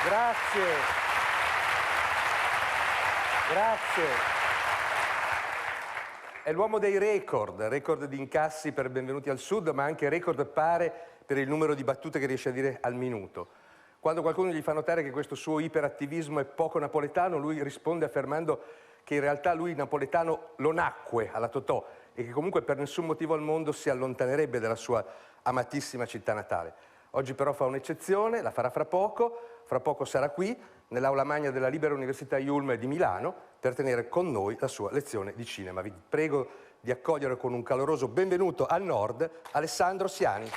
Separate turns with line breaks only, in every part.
Grazie. Grazie. È l'uomo dei record di incassi per Benvenuti al Sud, ma anche record pare per il numero di battute che riesce a dire al minuto. Quando qualcuno gli fa notare che questo suo iperattivismo è poco napoletano, lui risponde affermando che in realtà lui napoletano lo nacque alla Totò e che comunque per nessun motivo al mondo si allontanerebbe dalla sua amatissima città natale. Oggi però fa un'eccezione, la farà fra poco sarà qui, nell'aula magna della Libera Università Yulm di Milano, per tenere con noi la sua lezione di cinema. Vi prego di accogliere con un caloroso benvenuto al Nord Alessandro Siani.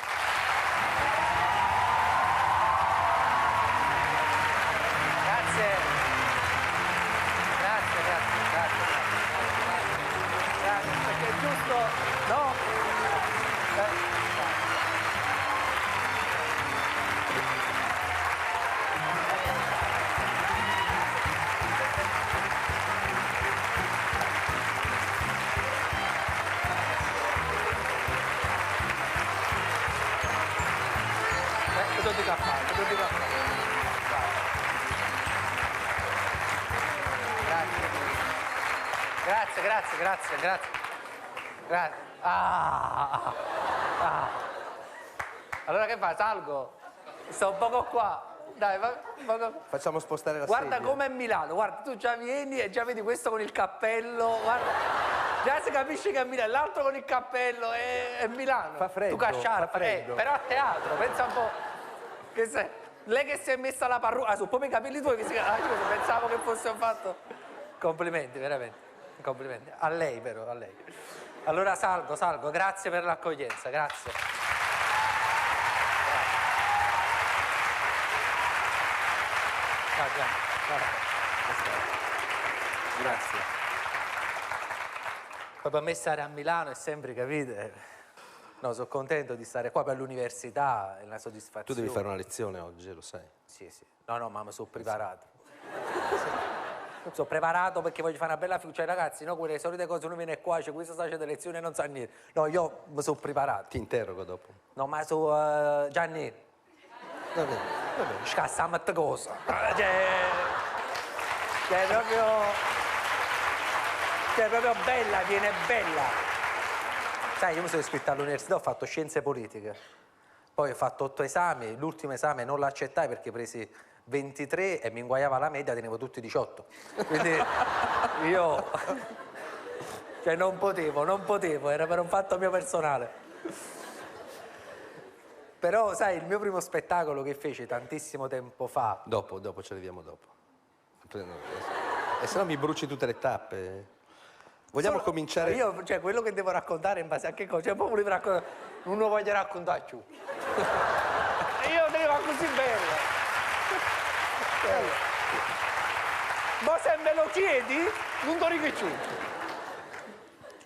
Grazie. Allora che fa? Salgo? Sto un poco qua. Dai,
Facciamo spostare la
Guarda
sedia.
com'è Milano, guarda, tu già vieni e già vedi questo con il cappello, guarda. Già si capisce che è Milano, l'altro con il cappello è Milano.
Fa freddo,
Tu casciarpa,
fa freddo.
però a teatro, pensa un po'. Lei che si è messa la parrucca, su proprio i capelli tuoi, pensavo che fosse un fatto. Complimenti, veramente. Complimenti. A lei però, a lei. Allora salgo, grazie per l'accoglienza, grazie.
Grazie.
Poi per me stare a Milano è sempre, capite? No, sono contento di stare qua per l'università, è una soddisfazione.
Tu devi fare una lezione oggi, lo sai.
Sì. No, ma mi sono preparato. Sono preparato perché voglio fare una bella figura. Cioè, ragazzi, no, quelle solite cose, uno viene qua, c'è questa stage di lezione e non sa niente. No, io mi sono preparato.
Ti interrogo dopo.
No, ma su Gianni.
Va bene.
Scassa a cosa. Cioè, proprio bella, viene bella. Sai, io mi sono iscritto all'università, ho fatto scienze politiche. Poi ho fatto 8 esami, l'ultimo esame non l'accettai perché presi 23 e mi inguaiava la media, tenevo tutti 18. Quindi io cioè non potevo, era per un fatto mio personale. Però sai, il mio primo spettacolo che feci tantissimo tempo fa.
Dopo, ci arriviamo dopo. E se no mi bruci tutte le tappe. Vogliamo cominciare?
Io, cioè, quello che devo raccontare in base a che cosa? Cioè, poi volevo raccontare. Non lo voglio raccontare più. Io devo così bene. Ma se me lo chiedi, non ti ricordo.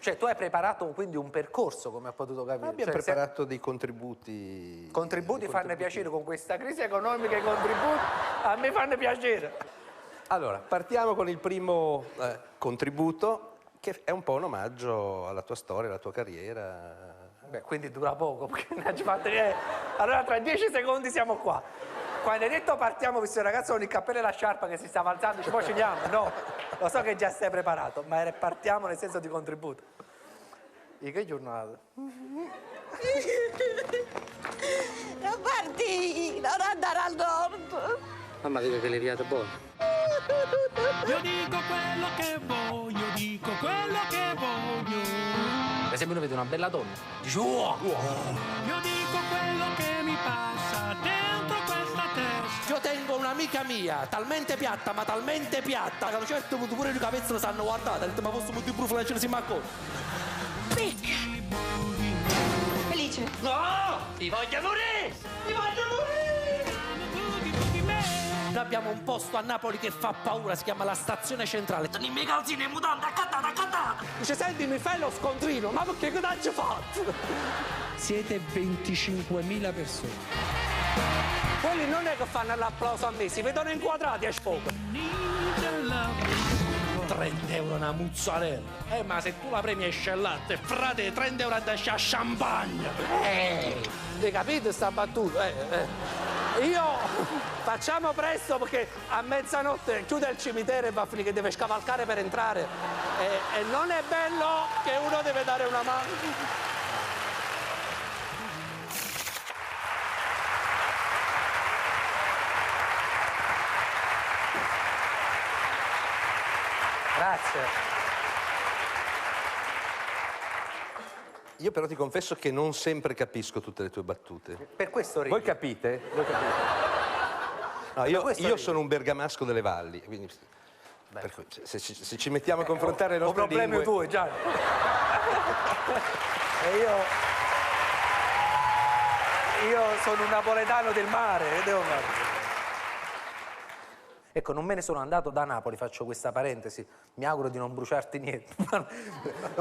Cioè, tu hai preparato quindi un percorso, come ho potuto capire.
Abbiamo preparato dei contributi.
Contributi fanno piacere con questa crisi economica, i contributi a me fanno piacere.
Allora, partiamo con il primo contributo, che è un po' un omaggio alla tua storia, alla tua carriera.
Beh, quindi dura poco, perché non ci fatto niente. Allora, tra 10 secondi siamo qua. Quando hai detto partiamo, ho visto il ragazzo con il cappello e la sciarpa che si stava alzando, dice poi scendiamo. No, lo so che già stai preparato, ma partiamo nel senso di contributo. E che giornata?
Non parti, non andare al nord.
Mamma dice che le viate buone.
Io dico quello che voglio, dico quello che voglio.
Per esempio uno vede una bella donna, dice wow.
Io dico quello che mi passa dentro questa testa.
Io tengo un'amica mia, talmente piatta, ma talmente piatta, che a un certo punto pure i capezzoli stanno guardando, ha detto ma posso molto più flash si macco.
Felice.
No! Ti voglio morire! Ti voglio morire! Noi abbiamo un posto a Napoli che fa paura, si chiama la stazione centrale. Sono i miei calzini e mutande, accattata! Dice, senti, mi fai lo scontrino, ma perché cosa hai fatto?
Siete 25.000 persone.
Quelli non è che fanno l'applauso a me, si vedono inquadrati a sfogo. 30 euro una mozzarella. Ma se tu la premi esce al latte, frate, 30 euro a a champagne. Hai capito sta battuta? Io Facciamo presto perché a mezzanotte chiude il cimitero e va a finire che deve scavalcare per entrare. E non è bello che uno deve dare una mano.
Grazie.
Io però ti confesso che non sempre capisco tutte le tue battute.
Per questo ridi.
Voi capite? Voi capite? No, io sono un bergamasco delle valli, quindi per cui, se ci mettiamo a confrontare le nostre
problemi
lingue...
tuoi, Gianni. E io sono un napoletano del mare, che devo fare? Ecco, non me ne sono andato da Napoli, faccio questa parentesi, mi auguro di non bruciarti niente. Non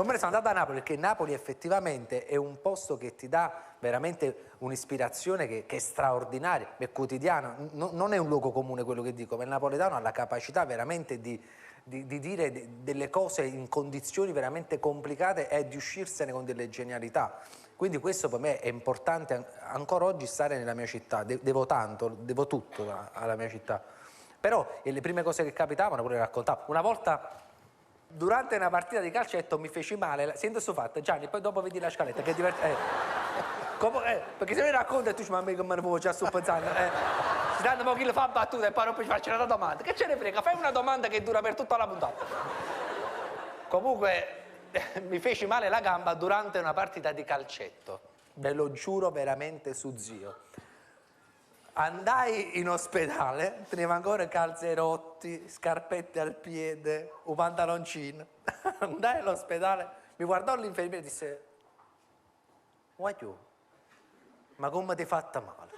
me ne sono andato da Napoli perché Napoli effettivamente è un posto che ti dà veramente un'ispirazione che è straordinaria, è quotidiana, non è un luogo comune quello che dico, ma il napoletano ha la capacità veramente di dire delle cose in condizioni veramente complicate e di uscirsene con delle genialità. Quindi questo per me è importante ancora oggi stare nella mia città, devo tanto, devo tutto alla mia città. Però le prime cose che capitavano pure le raccontavo. Una volta durante una partita di calcetto mi feci male, sento sto fatto, Gianni, poi dopo vedi la scaletta che è divertente. Perché se mi racconti e tu dici, ma me che me ne può già sto pensando. Si danno un po' chi le fa battuta e poi non puoi farci una domanda. Che ce ne frega? Fai una domanda che dura per tutta la puntata. Comunque mi feci male la gamba durante una partita di calcetto. Ve lo giuro veramente su zio. Andai in ospedale, tenevo ancora calze rotti, scarpette al piede, un pantaloncino. Andai all'ospedale, mi guardò l'infermiere e disse: "Guagliù, ma come ti hai fatta male?"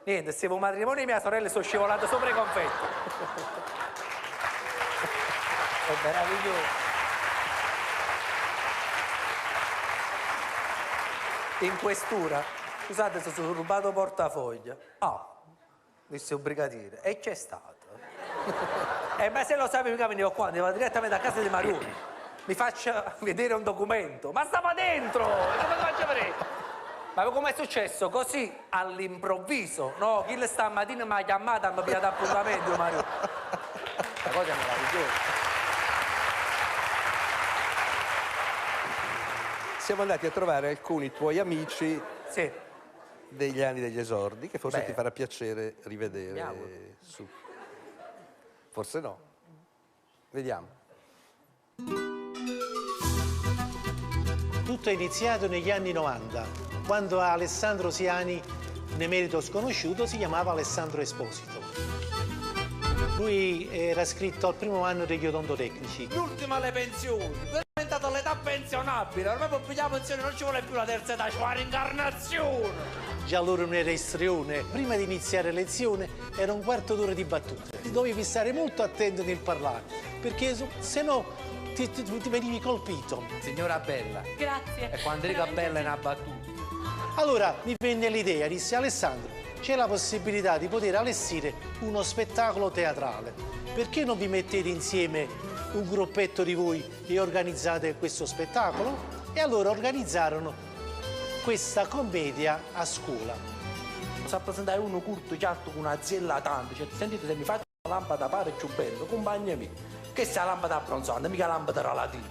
Niente, stavo un matrimonio e mia sorella sono scivolata sopra i confetti. È meraviglioso. In questura, scusate se sono rubato portafoglio. Disse un brigadiere, e c'è stato. Ma se lo sapevi mica venivo qua, andiamo direttamente a casa di Maruni. Mi faccia vedere un documento. Ma stava dentro! Come ti faccio vedere? Ma come è successo? Così, all'improvviso, no? Chi stamattina mi ha chiamato e mi ha pigliato appuntamento, Maruni. La cosa è meravigliosa.
Siamo andati a trovare alcuni tuoi amici
Sì.
degli anni degli esordi, che forse ti farà piacere
Mi
rivedere
auguro.
su. Forse no. Vediamo.
Tutto è iniziato negli anni 90, quando Alessandro Siani, un emerito sconosciuto, si chiamava Alessandro Esposito. Lui era iscritto al primo anno degli odontotecnici.
L'ultima alle pensioni, è diventata l'età pensionabile, ormai per pigliare la pensione non ci vuole più la terza età, ci vuole la rincarnazione.
Già allora non era istrione. Prima di iniziare lezione era un quarto d'ora di battute. Dovevi stare molto attento nel parlare, perché se no ti venivi colpito.
Signora Bella.
Grazie.
E quando dico Bella è una battuta.
Allora mi venne l'idea, disse: Alessandro, c'è la possibilità di poter allestire uno spettacolo teatrale. Perché non vi mettete insieme un gruppetto di voi e organizzate questo spettacolo? E allora organizzarono questa commedia a scuola.
Si presentare uno curto chiatto con una zella tanto, cioè, sentite, se mi faccio la lampada pare più bello, compagni miei, che sia la lampada abbronzante, mica la lampada relativa.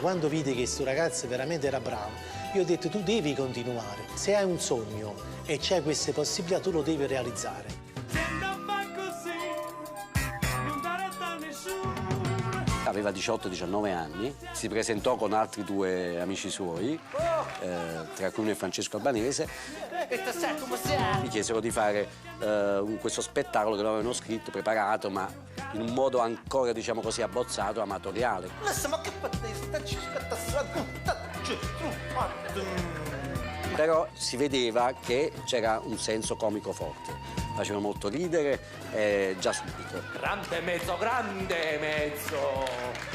Quando vidi che questo ragazzo veramente era bravo, io ho detto: tu devi continuare. Se hai un sogno e c'hai queste possibilità, tu lo devi realizzare.
Se non fa così, non darà da nessuno.
Aveva 18-19 anni, si presentò con altri due amici suoi, tra cui uno è Francesco Albanese. Mi chiesero di fare questo spettacolo che loro avevano scritto, preparato, ma in un modo ancora, diciamo così, abbozzato, amatoriale. Però si vedeva che c'era un senso comico forte. Faceva molto ridere già subito.
Grande mezzo!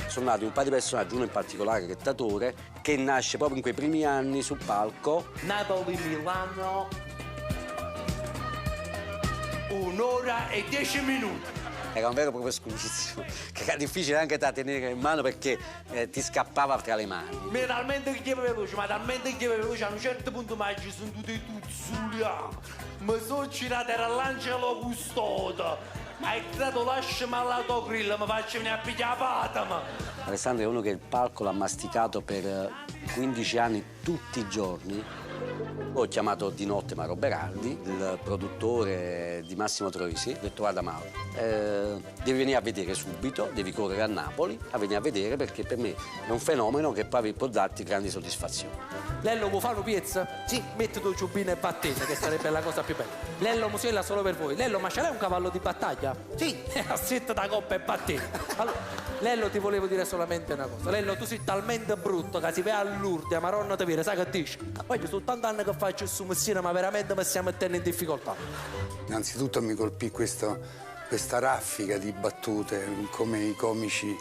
Sono nati un paio di personaggi, uno in particolare che è Tatore, che nasce proprio in quei primi anni sul palco.
Napoli-Milano, 1 ora e 10 minuti.
Era un vero e proprio scudizio, che era difficile anche da tenere in mano perché ti scappava tra le mani.
Mi è talmente che chiede veloce, ma talmente che veloce, a un certo punto mi ci sono tutti i tuzzuli. Mi sono girato, era l'angelo custode. Hai dato lasciami all'autogrill, mi faccio venire a pigliare la patama.
Alessandro è uno che il palco l'ha masticato per 15 anni tutti i giorni. Ho chiamato di notte Mauro Berardi, il produttore di Massimo Troisi. Ho detto guarda Mauro, devi venire a vedere subito, devi correre a Napoli a venire a vedere perché per me è un fenomeno che poi può darti grandi soddisfazioni.
Lello vuoi fare una pizza? Sì, metti tu ciubino e battete, che sarebbe la cosa più bella. Lello musella solo per voi. Lello, ma ce l'hai un cavallo di battaglia? Sì, assietta da coppa e battete. Allora, Lello, ti volevo dire solamente una cosa. Lello, tu sei talmente brutto che si vede all'urdia, ma non ti viene, sai che dici? Voglio sono tanti anni che faccio su Messina, ma veramente mi stiamo mettendo in difficoltà.
Innanzitutto mi colpì questa raffica di battute, come i comici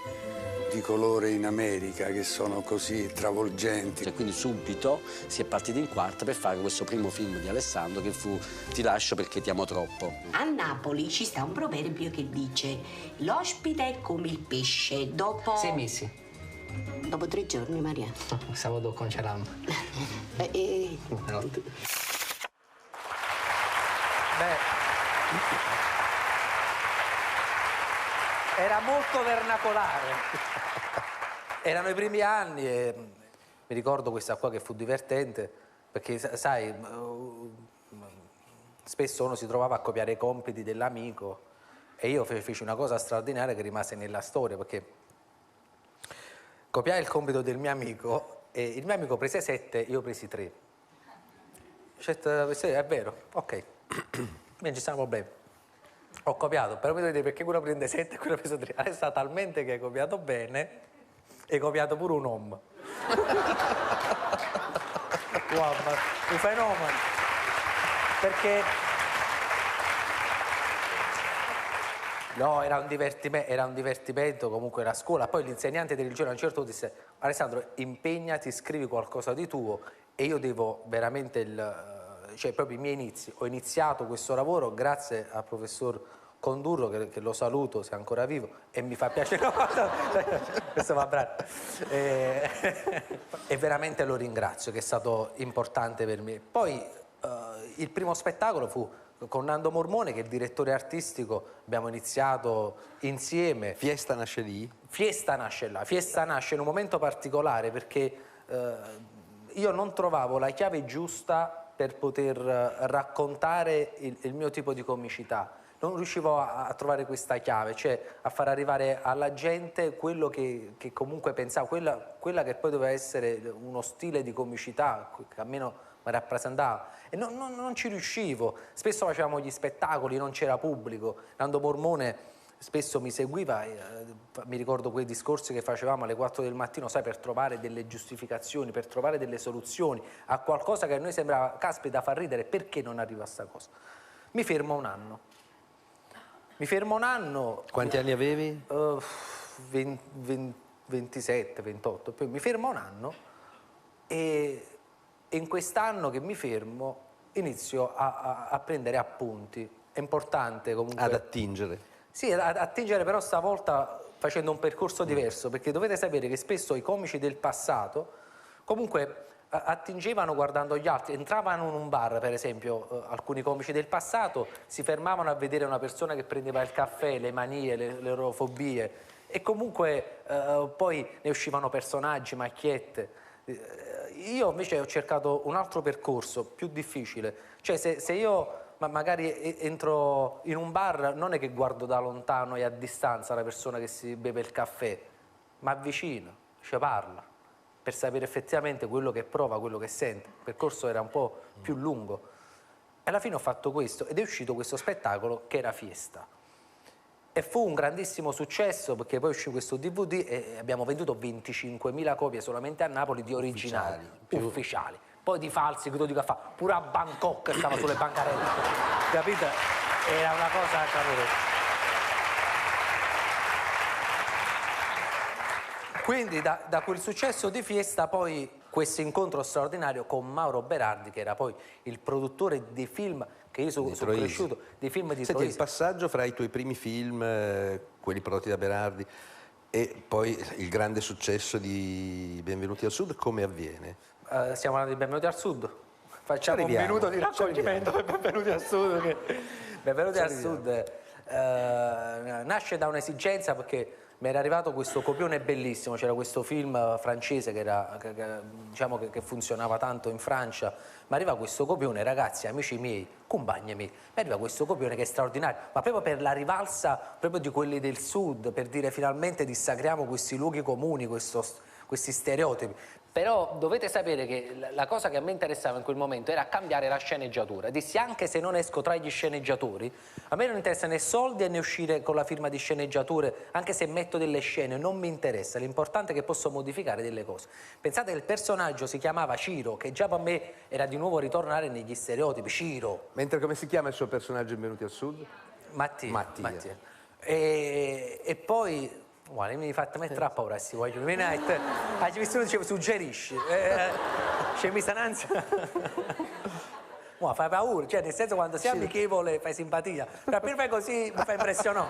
di colore in America, che sono così travolgenti.
E quindi subito si è partiti in quarta per fare questo primo film di Alessandro che fu Ti lascio perché ti amo troppo.
A Napoli ci sta un proverbio che dice: l'ospite è come il pesce, dopo...
6 mesi.
Dopo 3 giorni, Maria.
Sabato congelando.
Beh,
era molto vernacolare. Erano i primi anni e mi ricordo questa qua che fu divertente perché, sai, spesso uno si trovava a copiare i compiti dell'amico e io feci una cosa straordinaria che rimase nella storia perché copiai il compito del mio amico e il mio amico prese 7, io presi 3. È vero, ok, non ci sono problemi. Ho copiato, però mi dovete perché quello prende 7 e quello prende 3. Adesso talmente che hai copiato bene e hai copiato pure un uomo. Wow, un fenomeno. Perché no, era un divertimento comunque la scuola. Poi l'insegnante di religione a un certo punto disse: Alessandro, impegnati, scrivi qualcosa di tuo e io devo veramente cioè proprio i miei inizi. Ho iniziato questo lavoro grazie al professor Condurro, che lo saluto se è ancora vivo e mi fa piacere. Questo va bravo. E veramente lo ringrazio, che è stato importante per me. Poi il primo spettacolo fu con Nando Mormone, che è il direttore artistico. Abbiamo iniziato insieme.
Fiesta nasce lì?
Fiesta nasce là. Fiesta nasce in un momento particolare perché io non trovavo la chiave giusta per poter raccontare il mio tipo di comicità. Non riuscivo a trovare questa chiave, cioè a far arrivare alla gente quello che comunque pensavo, quella che poi doveva essere uno stile di comicità che almeno mi rappresentava. E non ci riuscivo. Spesso facevamo gli spettacoli, non c'era pubblico. Nando Mormone spesso mi seguiva, mi ricordo quei discorsi che facevamo alle 4 del mattino, sai, per trovare delle giustificazioni, per trovare delle soluzioni a qualcosa che a noi sembrava, caspita, fa ridere, perché non arriva a sta cosa? Mi fermo un anno.
Quanti anni avevi?
27, 28. Poi mi fermo un anno e in quest'anno che mi fermo inizio a prendere appunti. È importante comunque...
Ad attingere.
Sì, attingere però stavolta facendo un percorso diverso, perché dovete sapere che spesso i comici del passato comunque attingevano guardando gli altri, entravano in un bar per esempio, alcuni comici del passato si fermavano a vedere una persona che prendeva il caffè, le manie, le loro fobie e comunque poi ne uscivano personaggi, macchiette. Io invece ho cercato un altro percorso più difficile, cioè se io magari entro in un bar, non è che guardo da lontano e a distanza la persona che si beve il caffè, ma avvicino, ci parla, per sapere effettivamente quello che prova, quello che sente. Il percorso era un po' più lungo. E alla fine ho fatto questo ed è uscito questo spettacolo che era Fiesta. E fu un grandissimo successo perché poi uscì questo DVD e abbiamo venduto 25.000 copie solamente a Napoli di originali, ufficiali. Poi di falsi, che tu dica fa, pure a Bangkok stava sulle bancarelle, capite? Era una cosa clamorosa. Quindi da quel successo di Fiesta poi questo incontro straordinario con Mauro Berardi, che era poi il produttore dei film che io sono cresciuto, dei film di
Senti,
Troisi.
il passaggio fra i tuoi primi film, quelli prodotti da Berardi, e poi il grande successo di Benvenuti al Sud, come avviene?
Stiamo parlando di Benvenuti al Sud? Facciamo un minuto di raccoglimento per Benvenuti al Sud. Benvenuti al Sud nasce da un'esigenza, perché mi era arrivato questo copione bellissimo, c'era questo film francese diciamo che funzionava tanto in Francia, mi arriva questo copione, ragazzi, amici miei, compagni miei, mi arriva questo copione che è straordinario, ma proprio per la rivalsa proprio di quelli del Sud, per dire finalmente dissacriamo questi luoghi comuni, questi stereotipi. Però dovete sapere che la cosa che a me interessava in quel momento era cambiare la sceneggiatura. Dissi, anche se non esco tra gli sceneggiatori, a me non interessa né soldi né uscire con la firma di sceneggiature, anche se metto delle scene, non mi interessa, l'importante è che posso modificare delle cose. Pensate che il personaggio si chiamava Ciro, che già per me era di nuovo ritornare negli stereotipi, Ciro.
Mentre come si chiama il suo personaggio in Benvenuti al Sud?
Mattia. E poi... Guarda, mi hai fatto mettere a paura questi voglio. Hai visto, dicevo, suggerisci. C'è mi sta un'ansia. Fai paura, cioè nel senso quando sei amichevole fai simpatia. Però appena fai così mi fa impressionare.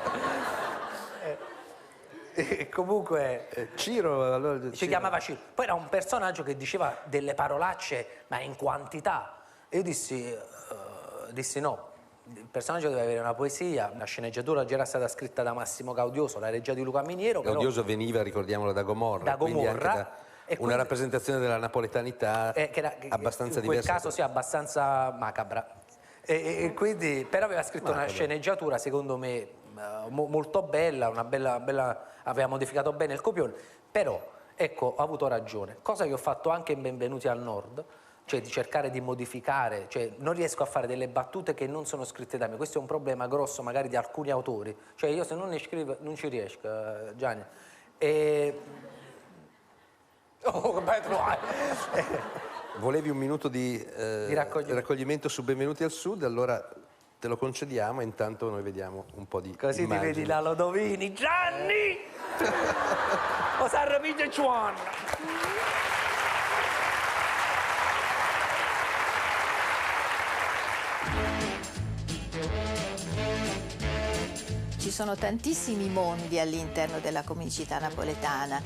Comunque
Ciro, allora,
si chiamava Ciro. Poi era un personaggio che diceva delle parolacce, ma in quantità. E io dissi no. Il personaggio deve avere una poesia, la sceneggiatura già era stata scritta da Massimo Gaudioso, la regia di Luca Miniero.
Gaudioso veniva, ricordiamolo, da Gomorra.
Da Gomorra.
Una rappresentazione della napoletanità abbastanza diversa.
In quel caso sì, abbastanza macabra. E quindi, però aveva scritto una sceneggiatura, secondo me, molto bella, aveva modificato bene il copione, però, ecco, ho avuto ragione. Cosa che ho fatto anche in Benvenuti al Nord, cioè di cercare di modificare, cioè non riesco a fare delle battute che non sono scritte da me, questo è un problema grosso magari di alcuni autori, cioè io se non ne scrivo non ci riesco, Gianni.
Volevi un minuto di raccoglimento su Benvenuti al Sud, allora te lo concediamo e intanto noi vediamo un po' di
così
immagini.
Ti vedi la Lodovini, Gianni! O s'arrapiglia Giovanni!
Ci sono tantissimi mondi all'interno della comicità napoletana.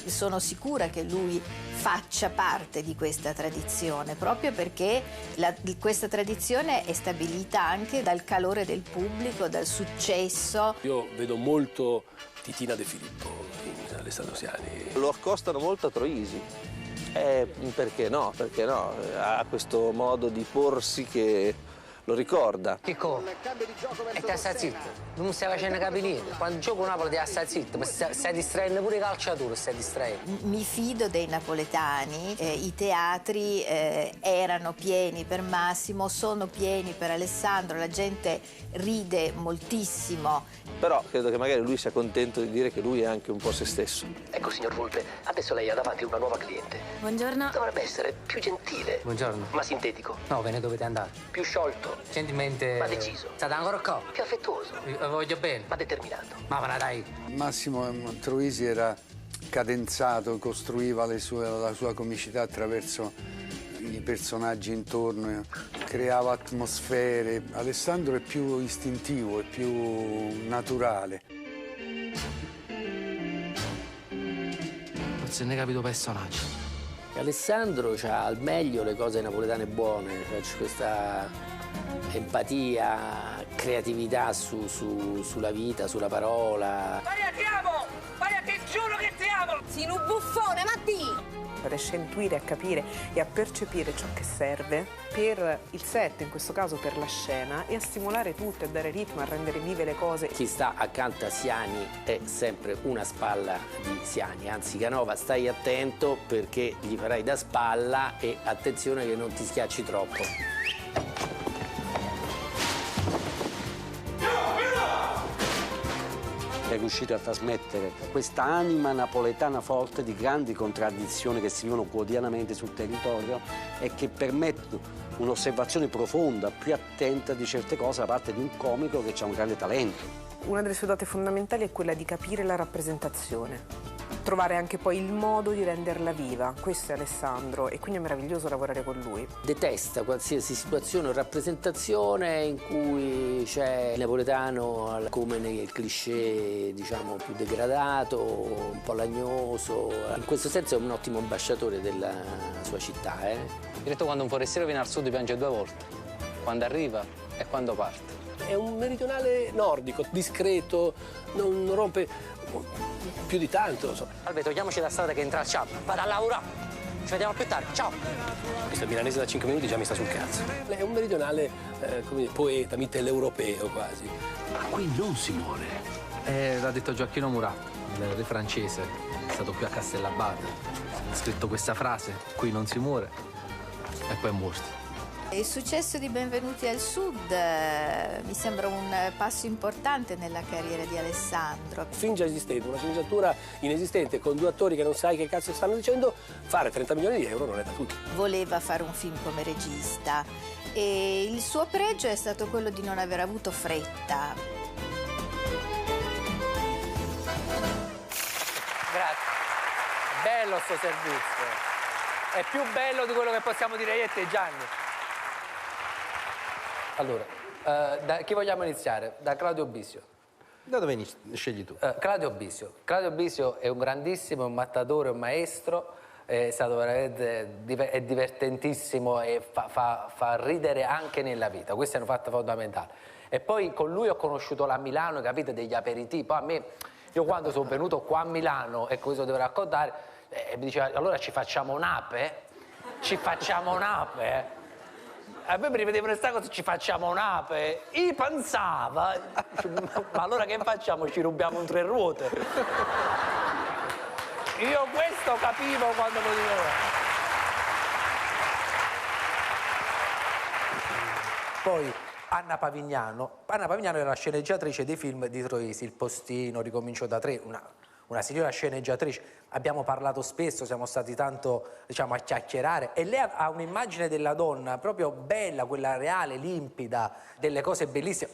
Sono sicura che lui faccia parte di questa tradizione, proprio perché questa tradizione è stabilita anche dal calore del pubblico, dal successo.
Io vedo molto Titina De Filippo in Alessandro Siani.
Lo accostano molto a Troisi. Perché no? Perché no? Ha questo modo di porsi che lo ricorda.
Chicco, e ti stai zitto, non stai facendo capire niente. Quando gioco Napoli ti stai zitto, ma stai distraendo pure i calciatori, stai distraendo.
Mi fido dei napoletani, i teatri erano pieni per Massimo, sono pieni per Alessandro, la gente ride moltissimo.
Però credo che magari lui sia contento di dire che lui è anche un po' se stesso.
Ecco, signor Volpe, adesso lei ha davanti una nuova cliente.
Buongiorno.
Dovrebbe essere più gentile.
Buongiorno.
Ma sintetico.
No, ve ne dovete andare.
Più sciolto.
Gentilmente.
Ma deciso.
State ancora qua?
Più affettuoso.
Voglio bene.
Ma determinato.
Ma dai.
Massimo Troisi era cadenzato, costruiva la sua comicità attraverso i personaggi intorno, creava atmosfere. Alessandro è più istintivo, è più naturale.
Forse ne capito personaggio.
Alessandro ha al meglio le cose napoletane buone, c'è questa empatia, creatività sulla vita, sulla parola.
Maria, ti amo! Maria, ti giuro che ti amo!
Sei un buffone, Matti!
Riesce a intuire, a capire e a percepire ciò che serve per il set, in questo caso per la scena, e a stimolare tutto, a dare ritmo, a rendere vive le cose.
Chi sta accanto a Siani è sempre una spalla di Siani, anzi Canova stai attento perché gli farai da spalla e attenzione che non ti schiacci troppo.
È riuscito a trasmettere questa anima napoletana forte di grandi contraddizioni che si vivono quotidianamente sul territorio e che permettono un'osservazione profonda, più attenta di certe cose da parte di un comico che ha un grande talento.
Una delle sue doti fondamentali è quella di capire la rappresentazione. trovare anche poi il modo di renderla viva. Questo è Alessandro e quindi è meraviglioso lavorare con lui.
Detesta qualsiasi situazione o rappresentazione in cui c'è il napoletano come nel cliché, diciamo, più degradato, un po' lagnoso. In questo senso è un ottimo ambasciatore della sua città.
Ho detto, quando un forestiero viene al sud piange 2 volte, quando arriva e quando parte.
È un meridionale nordico, discreto, non rompe più di tanto, non so.
Albe, togliamoci la strada che intralciamo. Vado a lavorare. Ci vediamo più tardi. Ciao.
Questo milanese da 5 minuti già mi sta sul cazzo. È un meridionale, come dire, poeta, mitteleuropeo quasi.
Ma qui non si muore. L'ha detto Gioacchino Murat, il re francese, è stato qui a Castellabate. Ha scritto questa frase, qui non si muore, e poi è morto.
Il successo di Benvenuti al Sud mi sembra un passo importante nella carriera di Alessandro.
Film già esistente, una sceneggiatura inesistente con 2 attori che non sai che cazzo stanno dicendo, fare 30 milioni di euro non è da tutti.
Voleva fare un film come regista e il suo pregio è stato quello di non aver avuto fretta.
Grazie. Bello sto servizio. È più bello di quello che possiamo dire io e te, Gianni. Allora, da chi vogliamo iniziare? Da Claudio Bisio.
Da dove scegli tu?
Claudio Bisio. Claudio Bisio è un grandissimo, un mattatore, un maestro, è stato veramente è divertentissimo e fa ridere anche nella vita. Questo è un fatto fondamentale. E poi con lui ho conosciuto la Milano, capite, degli aperitivi. Poi a me, io quando sono venuto qua a Milano e questo devo raccontare, mi diceva, allora ci facciamo un'ape? Ci facciamo un'ape? A me mi rivedevano questa cosa, ci facciamo un'ape. Io pensava, ma allora che facciamo? Ci rubiamo un 3 ruote. Io questo capivo quando lo dicevo. Poi Anna Pavignano era la sceneggiatrice dei film di Troisi, Il Postino, Ricomincio da 3, una signora sceneggiatrice. Abbiamo parlato spesso, siamo stati tanto, diciamo, a chiacchierare e lei ha un'immagine della donna proprio bella, quella reale, limpida, delle cose bellissime.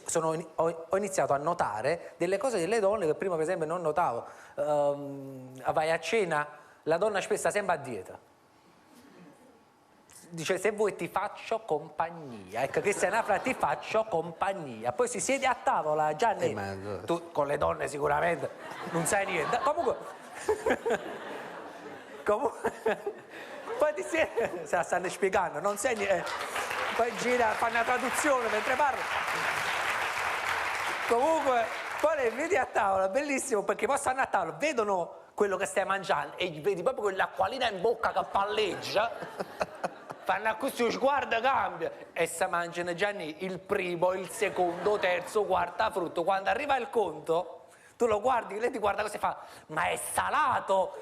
Ho iniziato a notare delle cose delle donne che prima per esempio non notavo. Vai a cena, la donna spesso sempre a dieta. Dice, se vuoi ti faccio compagnia. Ecco, questa è una frase, ti faccio compagnia. Poi si siede a tavola, Gianni, tu con le donne sicuramente non sai niente. Comunque poi ti siedi, se la stanno spiegando, non sai niente. Poi gira, fa una traduzione mentre parla. Comunque, poi le vedi a tavola, bellissimo, perché poi stanno a tavola, vedono quello che stai mangiando e vedi proprio quell'acquolina in bocca che palleggia. Fanno così, sguardo cambia e si mangiano, Gianni, il primo, il secondo, terzo, quarto frutto. Quando arriva il conto, tu lo guardi, lei ti guarda così e fa, ma è salato,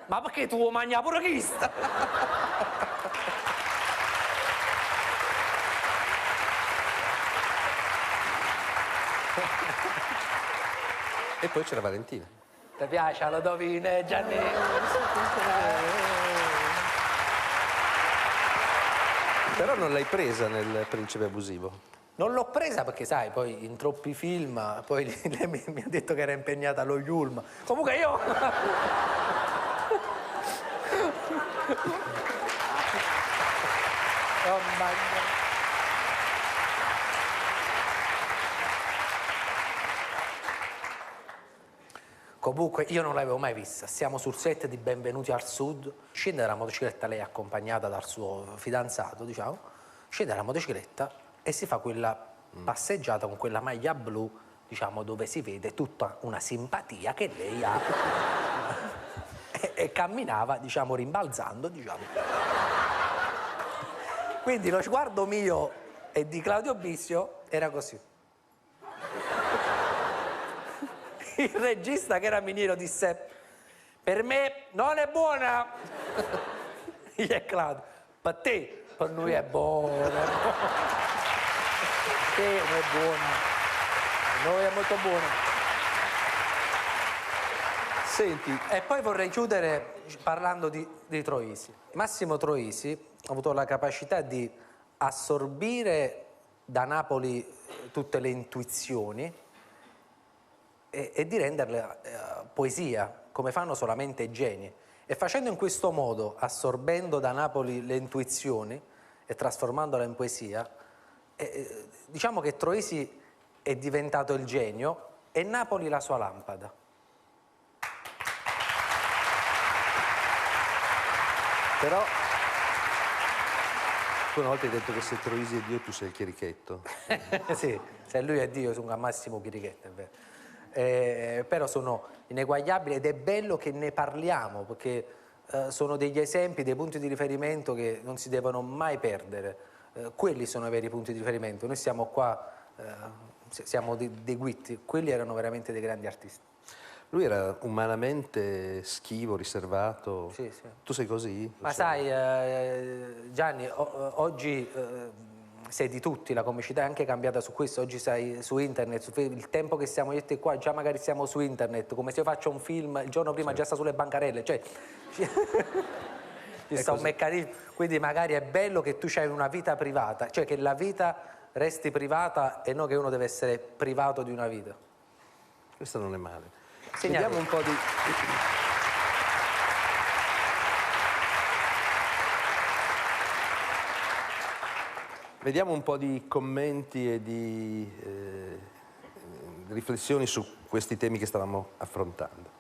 ma perché tu lo mangi pure chista?
E poi c'era Valentina.
Ti piace la dovina, Gianni?
Però non l'hai presa nel Principe abusivo.
Non l'ho presa perché, sai, poi in troppi film, poi lei mi ha detto che era impegnata allo Yulm. Comunque io... Oh, mamma. Comunque io non l'avevo mai vista, siamo sul set di Benvenuti al Sud, scende dalla motocicletta, lei accompagnata dal suo fidanzato, diciamo, scende dalla motocicletta e si fa quella passeggiata con quella maglia blu, diciamo, dove si vede tutta una simpatia che lei ha e camminava, diciamo, rimbalzando, diciamo. Quindi lo sguardo mio e di Claudio Bisio era così. Il regista, che era miniero, disse, per me non è buona. Gli è Claudio, per te, per noi è buona. Per te non è buona, per noi è molto buona. Senti, e poi vorrei chiudere parlando di Troisi. Massimo Troisi ha avuto la capacità di assorbire da Napoli tutte le intuizioni e di renderle poesia, come fanno solamente i geni. E facendo in questo modo, assorbendo da Napoli le intuizioni e trasformandola in poesia, diciamo che Troisi è diventato il genio e Napoli la sua lampada.
Però tu una volta hai detto che se Troisi è Dio tu sei il chierichetto.
Sì, se lui è Dio sono al massimo chierichetto, è vero. Però sono ineguagliabili ed è bello che ne parliamo, perché sono degli esempi, dei punti di riferimento che non si devono mai perdere. Quelli sono i veri punti di riferimento. Noi siamo qua, siamo dei guitti, quelli erano veramente dei grandi artisti.
Lui era umanamente schivo, riservato.
Sì, sì.
Tu sei così?
Ma sai, Gianni, oggi sei di tutti, la comicità è anche cambiata su questo, oggi sei su internet, il tempo che siamo io e te qua, già magari siamo su internet, come se io faccio un film, il giorno prima già sta sulle bancarelle, cioè ci sta un meccanismo, quindi magari è bello che tu hai una vita privata, cioè che la vita resti privata e non che uno deve essere privato di una vita.
Questo non è male.
Segnale.
Vediamo un po' di... Vediamo un po' di commenti e di riflessioni su questi temi che stavamo affrontando.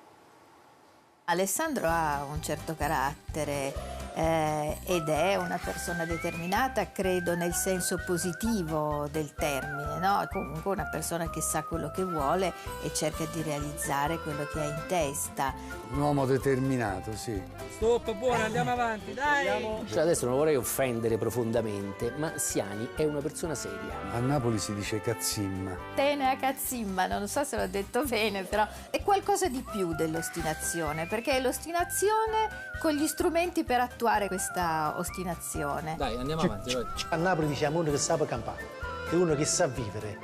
Alessandro ha un certo carattere ed è una persona determinata, credo nel senso positivo del termine, no? È comunque una persona che sa quello che vuole e cerca di realizzare quello che ha in testa.
Un uomo determinato, sì.
Stop, buona, andiamo avanti, dai!
Cioè adesso non vorrei offendere profondamente, ma Siani è una persona seria.
A Napoli si dice cazzimma.
Tenea cazzimma, non so se l'ho detto bene, però è qualcosa di più dell'ostinazione, perché è l'ostinazione con gli strumenti per attuare questa ostinazione.
Dai, andiamo avanti.
A Napoli diciamo uno che sa campare, è uno che sa vivere.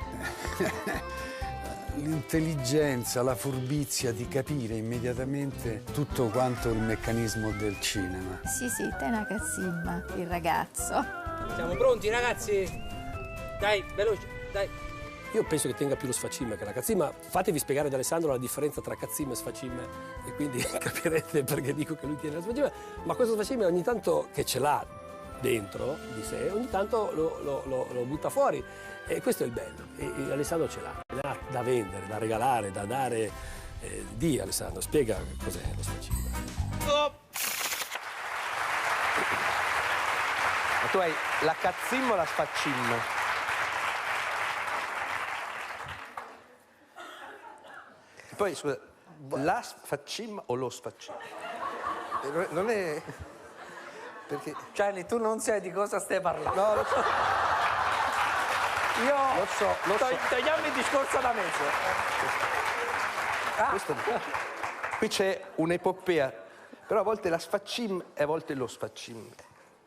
L'intelligenza, la furbizia di capire immediatamente tutto quanto il meccanismo del cinema.
Sì, sì, Tenea cazzimma, il ragazzo.
Siamo pronti, ragazzi? Dai, veloce, dai. Io penso che tenga più lo sfacimma che la cazzimma. Fatevi spiegare da Alessandro la differenza tra cazzimma e sfacimma e quindi capirete perché dico che lui tiene la sfacimma. Ma questo sfacimma ogni tanto che ce l'ha dentro di sé, ogni tanto lo butta fuori e questo è il bello. E Alessandro ce l'ha da vendere, da regalare, da dare. Di Alessandro, spiega cos'è lo sfacimma.
Ma tu hai la cazzimma o la sfaccimma? Poi, scusa, la sfaccimma o lo sfaccimma? Non è... Perché...
Gianni, tu non sai di cosa stai parlando.
No, lo so.
Io
lo so.
togliamo il discorso da mezzo.
Questo... Qui c'è un'epopea, però a volte la sfaccimma e a volte lo sfaccimma.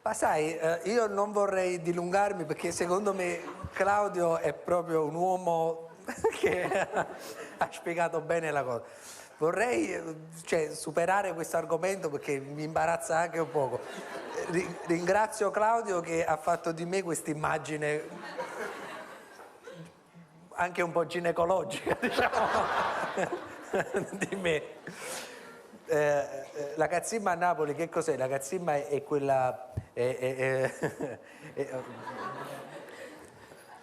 Ma sai, io non vorrei dilungarmi perché secondo me Claudio è proprio un uomo che ha spiegato bene la cosa. Vorrei superare questo argomento perché mi imbarazza anche un poco. Ringrazio Claudio che ha fatto di me questa immagine anche un po' ginecologica, diciamo, di me. La cazzimma a Napoli che cos'è? La cazzimma è quella...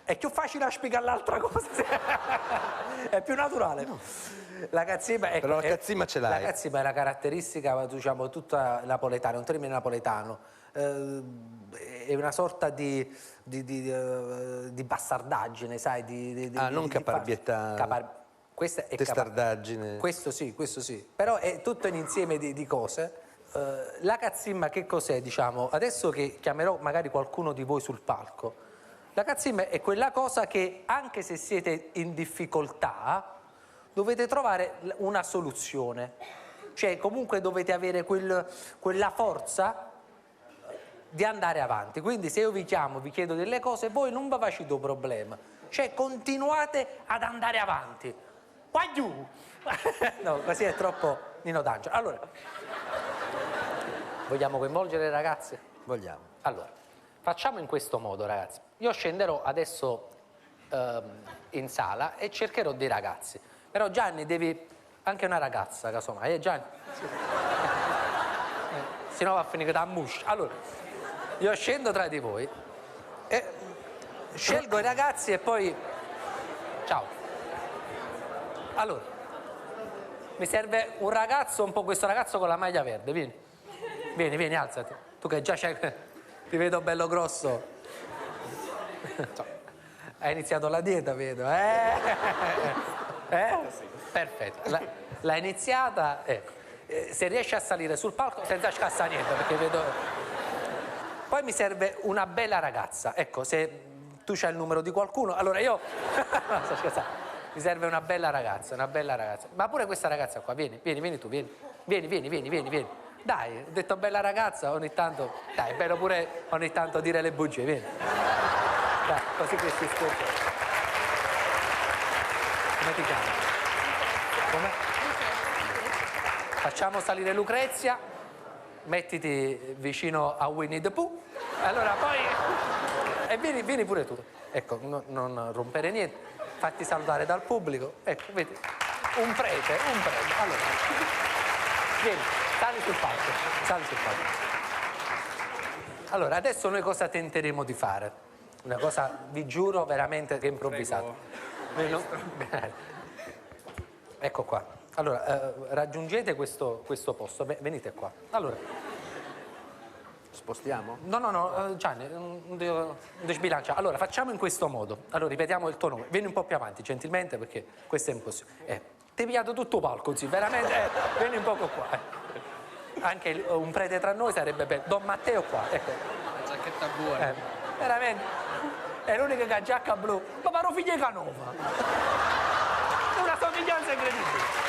È più facile a spiegare l'altra cosa, è più naturale. No. La cazzimma è,
però la cazzimma ce l'hai.
La cazzimma è la caratteristica, diciamo, tutta napoletana, è un termine napoletano. È una sorta di bastardaggine, sai?
Non caparbietà.
Questa è
testardaggine.
Questo sì. Però è tutto un insieme di cose. La cazzimma che cos'è, diciamo? Adesso che chiamerò magari qualcuno di voi sul palco, la cazzimma è quella cosa che, anche se siete in difficoltà, dovete trovare una soluzione. Cioè, comunque dovete avere quella forza di andare avanti. Quindi se io vi chiamo, vi chiedo delle cose, voi non vi facete problema. Cioè, continuate ad andare avanti. Qua giù! No, così è troppo Nino D'Angelo. Allora, vogliamo coinvolgere le ragazze?
Vogliamo.
Allora, facciamo in questo modo, ragazzi. Io scenderò adesso in sala e cercherò dei ragazzi. Però Gianni devi Anche una ragazza, casomai, Gianni? Se no va a finire da muscia. Allora, io scendo tra di voi e scelgo i ragazzi e poi... Ciao. Allora, mi serve un ragazzo, un po' questo ragazzo con la maglia verde, vieni. Vieni, alzati. Tu che già c'hai... Ti vedo bello grosso. Hai iniziato la dieta, vedo, Perfetto. L'hai iniziata, ecco. Se riesci a salire sul palco senza scassare niente, perché vedo... Poi mi serve una bella ragazza. Ecco, se tu c'hai il numero di qualcuno, allora io... No, sto scherzando. Mi serve una bella ragazza. Ma pure questa ragazza qua, vieni tu, vieni. Dai, ho detto bella ragazza, ogni tanto... Dai, è bello pure ogni tanto dire le bugie, vieni. Dai, così che si scorda. Come ti chiami? Come? Facciamo salire Lucrezia, mettiti vicino a Winnie the Pooh, allora poi... E vieni pure tu. Ecco, non rompere niente, fatti salutare dal pubblico. Ecco, vedi, un prete. Allora, vieni, sali sul palco. Allora, adesso noi cosa tenteremo di fare? Una cosa, vi giuro, veramente che improvvisato. Ecco qua. Allora, raggiungete questo posto, venite qua. Allora,
spostiamo?
No, Gianni, non devo sbilanciare. Allora, facciamo in questo modo. Allora, ripetiamo il tuo nome. Vieni un po' più avanti, gentilmente, perché questo è impossibile. Ti hai pigliato tutto palco, così, veramente. Vieni un poco qua. Anche un prete tra noi sarebbe bello. Don Matteo qua, ecco.
La giacchetta buona.
Veramente. È l'unica che ha giacca blu. Ma paro figlia di Canova. È una somiglianza incredibile.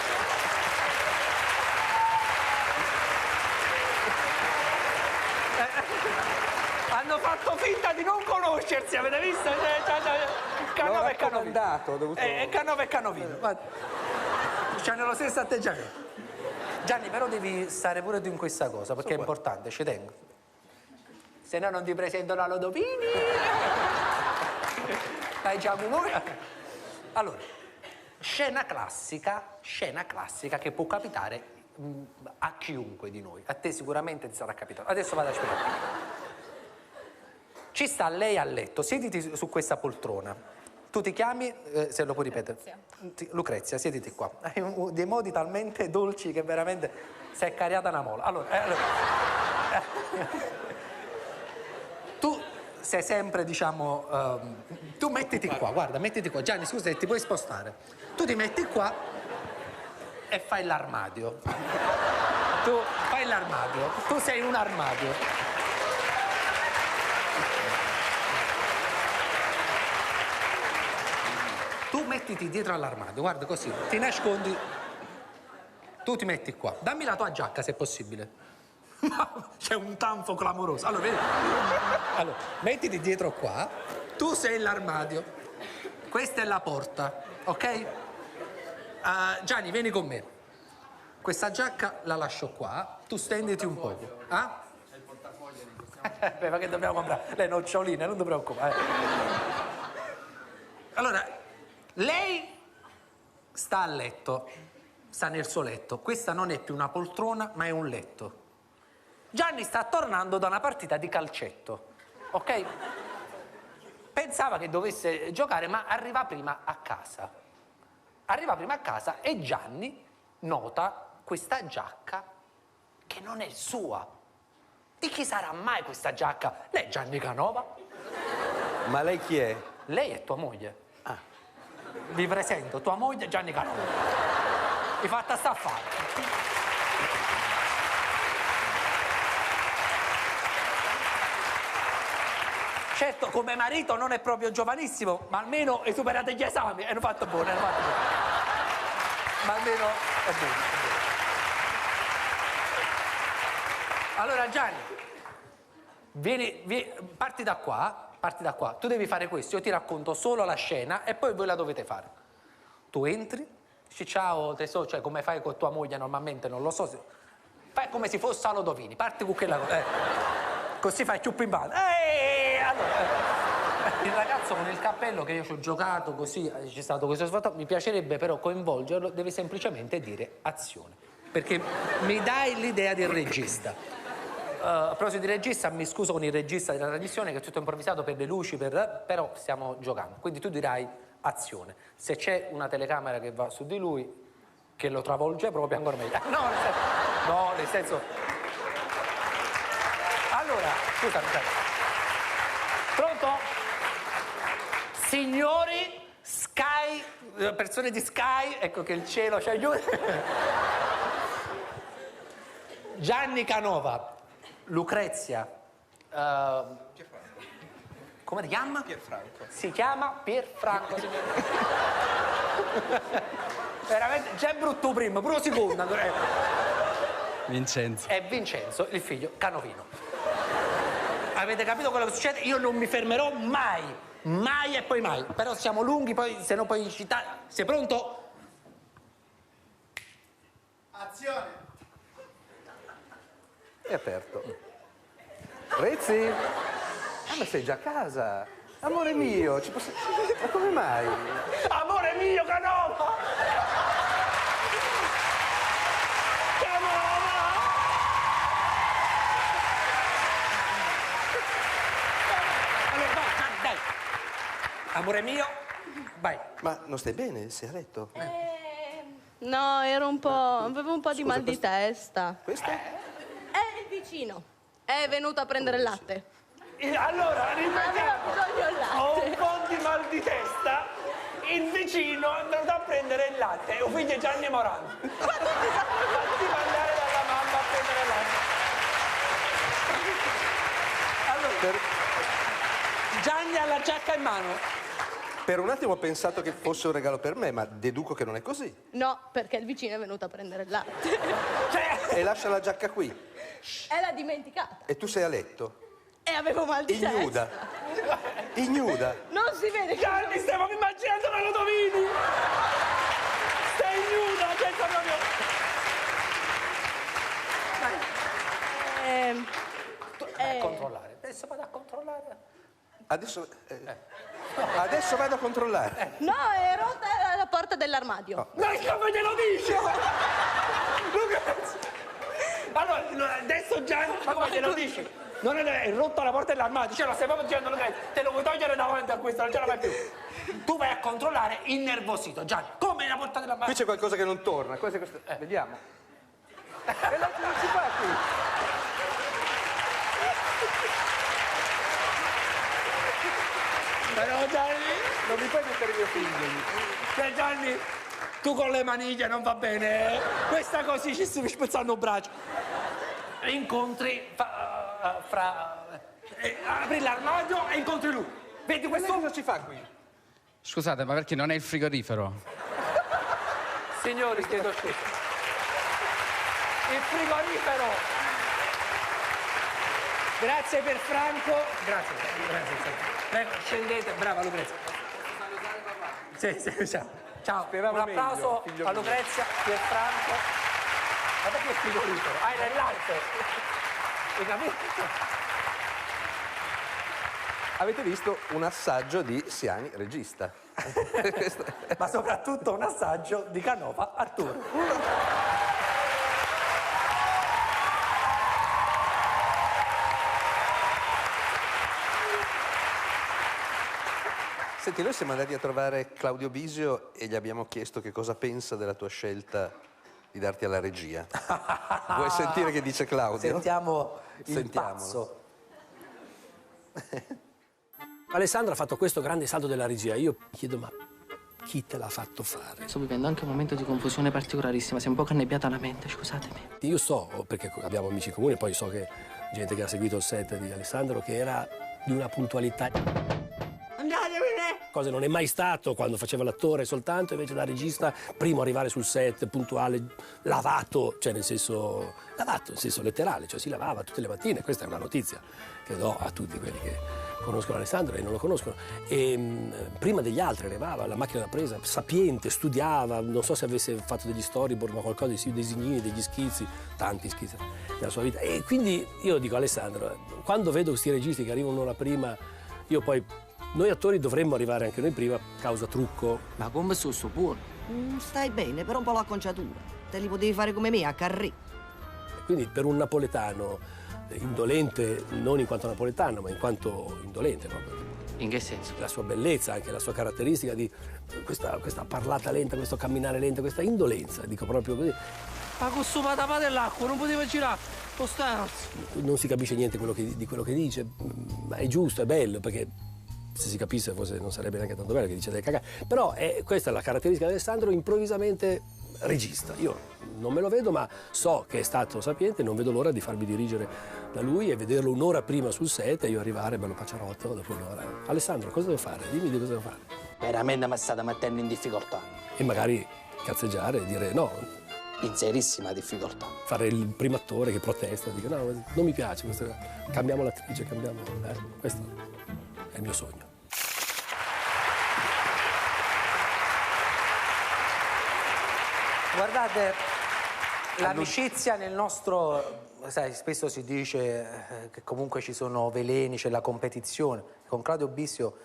Hanno fatto finta di non conoscersi, avete visto? Canova e Canovino. Canova e Canovino. C'hanno lo stesso atteggiamento. Gianni, però devi stare pure tu in questa cosa, perché è importante, ci tengo. Se no non ti presentano a Lodovini. Fai già un'ora. Allora, scena classica che può capitare a chiunque di noi. A te sicuramente ti sarà capitato. Adesso vado a spiegare. Ci sta lei a letto, siediti su questa poltrona. Tu ti chiami, se lo puoi ripetere. Lucrezia, siediti qua. Hai dei modi talmente dolci che veramente si è cariata una mola. Allora. Tu sei sempre, diciamo... tu mettiti qua, guarda, mettiti qua. Gianni, scusa, ti puoi spostare. Tu ti metti qua e fai l'armadio. Tu fai l'armadio. Tu sei in un armadio. Tu mettiti dietro all'armadio, guarda così, ti nascondi, tu ti metti qua. Dammi la tua giacca se è possibile. C'è un tanfo clamoroso. Allora, vedi? Allora, mettiti dietro qua, tu sei l'armadio, questa è la porta, ok? Gianni, vieni con me. Questa giacca la lascio qua, tu stenditi un po'. Ah? È il portafoglio di ma che dobbiamo comprare? Le noccioline, non ti preoccupare. Allora... Lei sta a letto, sta nel suo letto. Questa non è più una poltrona, ma è un letto. Gianni sta tornando da una partita di calcetto, ok? Pensava che dovesse giocare, ma arriva prima a casa. E Gianni nota questa giacca che non è sua. Di chi sarà mai questa giacca? Lei è Gianni Canova.
Ma lei chi è?
Lei è tua moglie. Vi presento tua moglie Gianni Canova. Ti fatta sta a fare. Certo, come marito non è proprio giovanissimo, ma almeno hai superato gli esami. Hanno fatto buono, Ma almeno è buono. Allora Gianni, vieni, parti da qua. Tu devi fare questo, io ti racconto solo la scena e poi voi la dovete fare. Tu entri, dici ciao tesoro, cioè come fai con tua moglie normalmente, non lo so, fai come se fosse a Lodovini, parti con quella cosa, così fai ciuppo in banda. Allora, il ragazzo ragazzo con il cappello che io ci ho giocato così, c'è stato questo sfatto, mi piacerebbe però coinvolgerlo, deve semplicemente dire azione, perché mi dai l'idea del regista. A proposito di regista, mi scuso con il regista della trasmissione che è tutto improvvisato per le luci, però stiamo giocando, quindi tu dirai azione. Se c'è una telecamera che va su di lui, che lo travolge proprio, ancora meglio. No, nel senso... Allora, scusami. Pronto? Signori, Sky, persone di Sky, ecco che il cielo ci aiuta. Gianni Canova, Lucrezia, come ti chiama?
Pierfranco.
Si chiama Pierfranco. Veramente, già è brutto primo, pure secondo.
Vincenzo.
È Vincenzo, il figlio Canovino. Avete capito quello che succede? Io non mi fermerò mai, mai e poi mai. Però siamo lunghi, poi se no poi in città... Sei pronto?
Azione. È aperto. Rezzi? Ma sei già a casa? Amore mio, ma come mai?
Amore mio, Canova!
Allora, dai. Amore mio, vai.
Ma non stai bene? Sei a letto?
No, avevo un po' di mal di testa.
Questo?
È il vicino. È venuto a prendere il latte.
Allora, ripetiamo.
Aveva bisogno del latte.
Ho un po' di mal di testa. Il vicino è venuto a prendere il latte. Un figlio Gianni Morano. Ma tu ti fatti mandare dalla mamma a prendere il latte. Allora, Gianni ha la giacca in mano.
Per un attimo ho pensato che fosse un regalo per me, ma deduco che non è così.
No, perché il vicino è venuto a prendere il latte.
E lascia la giacca qui.
E l'ha dimenticata.
E tu sei a letto.
E avevo mal di
Ignuda.
testa.
Ignuda.
Non si vede.
Gianni, stiamo immaginando che lo domini. Sei ignuda, senza proprio...
Vai a controllare. Adesso vado a controllare.
Adesso vado a controllare.
No, è rotta la porta dell'armadio.
No, come glielo dice? Allora, adesso Gianni, ma come glielo dici? Non è rotta la porta dell'armadio, cioè lo stai proprio dicendo, te lo vuoi togliere davanti a questo, non ce la fai più. Tu vai a controllare innervosito, Gianni, come la porta dell'armadio?
Qui c'è qualcosa che non torna. Vediamo. E non si fa qui.
Però Gianni,
non mi puoi mettere mio figlio.
Cioè Gianni, tu con le maniglie non va bene. Questa così ci stai spezzando un braccio. Incontri apri l'armadio e incontri lui. Vedi questo?
Cosa ci fa qui?
Scusate, ma perché non è il frigorifero?
Signori, chiedo scusa.
Il frigorifero. Grazie per Franco. Grazie. Prego, scendete, brava Lucrezia. Sì, ciao.
Speravo
un applauso
meglio,
a Lucrezia, Pierfranco. Ma perché il frigorifero? Ah, era il latte. Hai capito?
Avete visto un assaggio di Siani, regista.
Ma soprattutto un assaggio di Canova, Arturo.
Senti, noi siamo andati a trovare Claudio Bisio e gli abbiamo chiesto che cosa pensa della tua scelta di darti alla regia. Vuoi sentire che dice Claudio?
Sentiamo il pazzo.
Alessandra ha fatto questo grande salto della regia. Io chiedo, ma chi te l'ha fatto fare?
Sto vivendo anche un momento di confusione particolarissima, si è un po' cannebbiata la mente, scusatemi.
Io so, perché abbiamo amici comuni, poi so che gente che ha seguito il set di Alessandro, che era di una puntualità. Cosa non è mai stato quando faceva l'attore soltanto, invece da regista, primo arrivare sul set, puntuale, lavato, cioè nel senso letterale, cioè si lavava tutte le mattine, questa è una notizia che do a tutti quelli che conoscono Alessandro e non lo conoscono. E prima degli altri arrivava, la macchina da presa, sapiente, studiava, non so se avesse fatto degli storyboard, ma qualcosa di disegnini, degli schizzi, tanti schizzi nella sua vita. E quindi io dico Alessandro, quando vedo questi registi che arrivano un'ora prima, io poi Noi attori dovremmo arrivare anche noi prima, causa trucco.
Ma come sto buono?
Stai bene, però un po' l'acconciatura. Te li potevi fare come me, a carré.
Quindi per un napoletano indolente, non in quanto napoletano, ma in quanto indolente proprio.
In che senso?
La sua bellezza, anche la sua caratteristica di questa parlata lenta, questo camminare lento, questa indolenza, dico proprio così.
Ma con sto patapà dell'acqua non poteva girare lo sterzo.
Non si capisce niente di quello che dice, ma è giusto, è bello, perché se si capisse forse non sarebbe neanche tanto bello che dice delle cagate. Però questa è la caratteristica di Alessandro, improvvisamente regista. Io non me lo vedo, ma so che è stato sapiente, non vedo l'ora di farmi dirigere da lui e vederlo un'ora prima sul set e io arrivare bello pacciarotto dopo un'ora. Alessandro, cosa devo fare? Dimmi di cosa devo fare.
Veramente mi state mettendo in difficoltà.
E magari cazzeggiare e dire no.
In serissima difficoltà.
Fare il primo attore che protesta, dice no, non mi piace, cambiamo l'attrice, cambiamo. Questo è il mio sogno.
Guardate, l'amicizia nel nostro... Sai, spesso si dice che comunque ci sono veleni, c'è la competizione. Con Claudio Bisio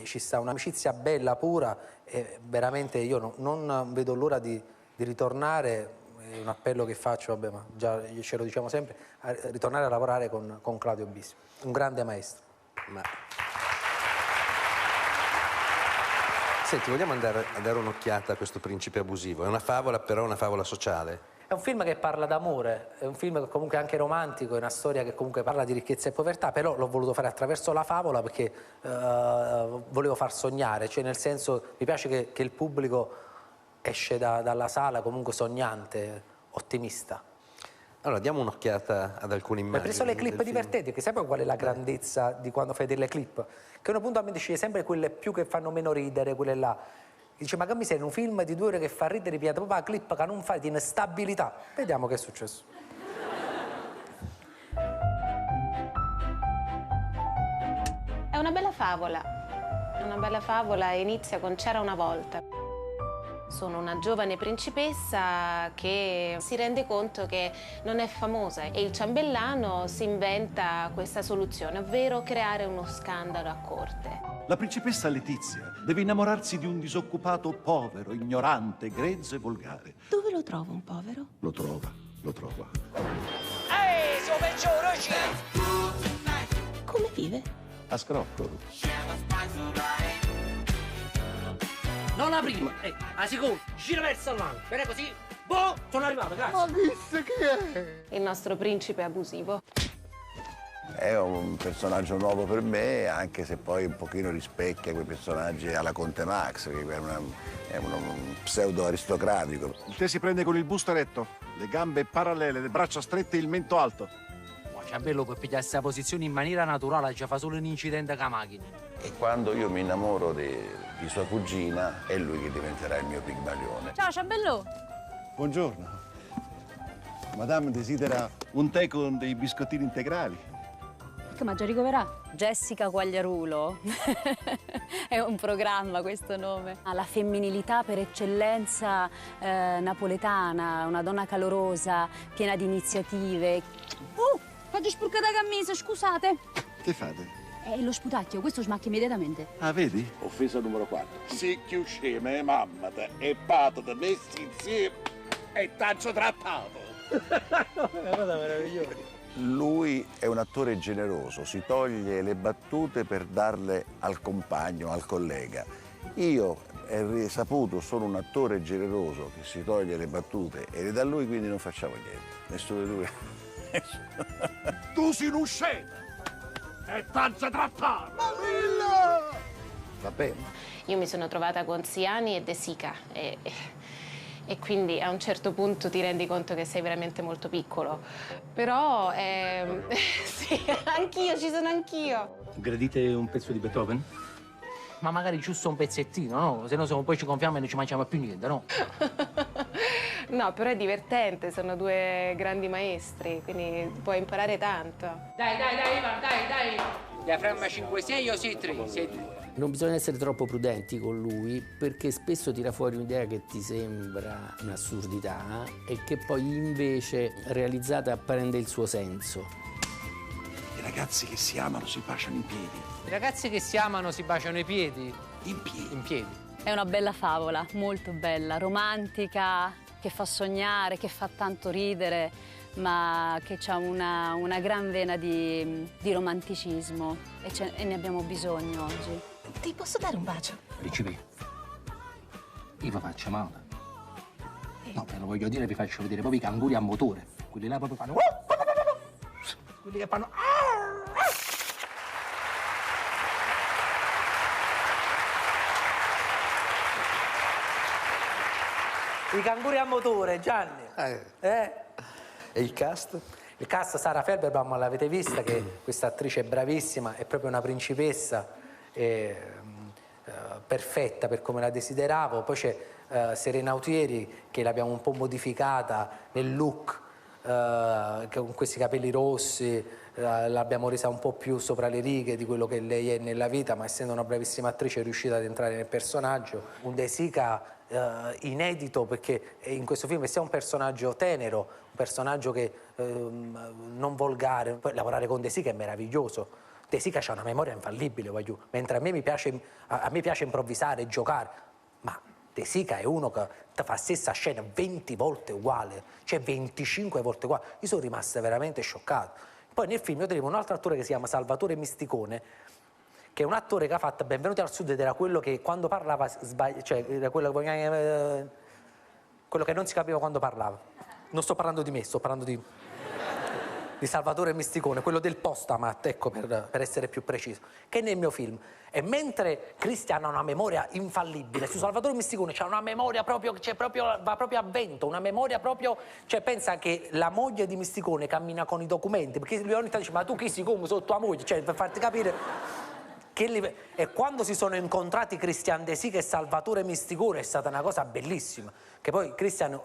ci sta un'amicizia bella, pura, e veramente io non vedo l'ora di ritornare. È un appello che faccio, vabbè, ma già ce lo diciamo sempre, a ritornare a lavorare con Claudio Bisio. Un grande maestro.
Senti, vogliamo andare a dare un'occhiata a questo principe abusivo? È una favola, però una favola sociale.
È un film che parla d'amore, è un film che comunque è anche romantico, è una storia che comunque parla di ricchezza e povertà, però l'ho voluto fare attraverso la favola perché volevo far sognare, cioè nel senso mi piace che il pubblico esce dalla sala comunque sognante, ottimista.
Allora, diamo un'occhiata ad alcune immagini.
Hai preso le clip divertenti, che sai qual è la grandezza di quando fai delle clip? Che uno puntualmente sceglie sempre quelle più che fanno meno ridere, quelle là. Dice, ma che mi sei in un film di 2 ore che fa ridere, pigliate proprio la clip che non fai di instabilità. Vediamo che è successo.
È una bella favola. È una bella favola e inizia con C'era una volta. Sono una giovane principessa che si rende conto che non è famosa e il ciambellano si inventa questa soluzione, ovvero creare uno scandalo a corte.
La principessa Letizia deve innamorarsi di un disoccupato povero, ignorante, grezzo e volgare.
Dove lo trovo un povero?
Lo trova.
Ehi, sono peggiore oggi!
Come vive?
A scrocco.
Non la prima, la seconda, gira verso l'angolo, bene così, boh, sono arrivato, grazie.
Ma visto chi è? Il nostro principe abusivo.
È un personaggio nuovo per me, anche se poi un pochino rispecchia quei personaggi alla Conte Max, che è un pseudo aristocratico.
Il tè si prende con il busto eretto, le gambe parallele, le braccia strette e il mento alto.
Ciambello per pigliare questa posizione in maniera naturale già fa solo un incidente con la macchina.
E quando io mi innamoro di sua cugina, è lui che diventerà il mio pigmalione.
Ciao, Ciambello!
Buongiorno. Madame desidera un tè con dei biscottini integrali.
Che ma già ricoverà? Jessica Quagliarulo. È un programma questo nome. Ha la femminilità per eccellenza napoletana, una donna calorosa, piena di iniziative. Oggi sporcata la camicia, scusate.
Che fate?
È lo sputacchio, questo smacchia immediatamente.
Ah, vedi?
Offesa numero 4. Sì, più scema e mammata e patata messi insieme e taccio trattato.
È una cosa meravigliosa.
Lui è un attore generoso, si toglie le battute per darle al compagno, al collega. Io, è risaputo, sono un attore generoso che si toglie le battute e le dà a lui, quindi non facciamo niente. Nessuno di due.
Tu sei un scemo! E taccia trattato!
Va bene.
Io mi sono trovata con Siani e De Sica e quindi a un certo punto ti rendi conto che sei veramente molto piccolo. Però, sì, anch'io, ci sono anch'io.
Gradite un pezzo di Beethoven? Ma magari giusto un pezzettino, no? Se no poi ci gonfiamo e non ci mangiamo più niente, no?
No, però è divertente, sono 2 grandi maestri, quindi puoi imparare tanto.
Dai, Ivan, dai. Diaframma 5-6 o 6-3?
Non bisogna essere troppo prudenti con lui perché spesso tira fuori un'idea che ti sembra un'assurdità e che poi invece realizzata prende il suo senso.
ragazzi che si amano si baciano in piedi.
I ragazzi che si amano si baciano i piedi?
In piedi.
In piedi.
È una bella favola, molto bella, romantica, che fa sognare, che fa tanto ridere, ma che ha una gran vena di romanticismo e ne abbiamo bisogno oggi.
Ti posso dare un bacio?
Principe, io vi faccio male. No, ve lo voglio dire, vi faccio vedere proprio i canguri a motore. Quelli là proprio fanno... Quelli che fanno...
I canguri a motore, Gianni.
E il cast?
Il cast, Sara Ferberbaum, l'avete vista, che questa attrice è bravissima, è proprio una principessa, perfetta per come la desideravo. Poi c'è Serena Autieri, che l'abbiamo un po' modificata nel look, con questi capelli rossi, l'abbiamo resa un po' più sopra le righe di quello che lei è nella vita, ma essendo una bravissima attrice è riuscita ad entrare nel personaggio. Un De Sica inedito, perché in questo film è sia un personaggio tenero, un personaggio che non volgare. Poi lavorare con De Sica è meraviglioso. De Sica ha una memoria infallibile, mentre a me piace improvvisare, giocare, ma De Sica è uno che fa la stessa scena 20 volte uguale, cioè 25 volte uguale. Io sono rimasta veramente scioccato. Poi nel film io tenevo un altro attore che si chiama Salvatore Misticone, che è un attore che ha fatto Benvenuti al Sud ed era quello che quando parlava cioè era quello che non si capiva quando parlava. Non sto parlando di me, sto parlando di Salvatore Misticone, quello del Postamat, ecco, per essere più preciso, che è nel mio film. E mentre Christian ha una memoria infallibile, su Salvatore Misticone c'ha una memoria proprio, va proprio a vento, una memoria proprio, cioè pensa che la moglie di Misticone cammina con i documenti, perché lui ogni tanto dice, ma tu chi sei, come sono tua moglie, cioè per farti capire... E quando si sono incontrati Christian De Sica e Salvatore Misticone è stata una cosa bellissima, che poi Christian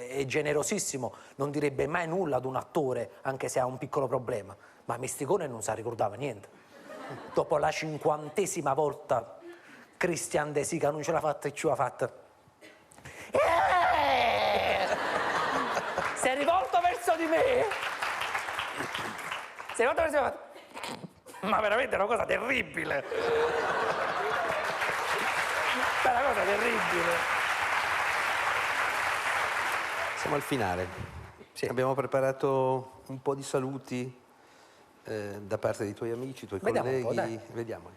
è generosissimo, non direbbe mai nulla ad un attore anche se ha un piccolo problema, ma Misticone non si ricordava niente. Dopo la 50ª volta Christian De Sica non ce l'ha fatta e ci ha fatta. Si è rivolto verso di me, si è rivolto verso di me. Ma veramente è una cosa terribile. È una cosa terribile.
Siamo al finale. Sì. Abbiamo preparato un po' di saluti da parte dei tuoi amici, tuoi colleghi.
Un po', dai.
Vediamoli.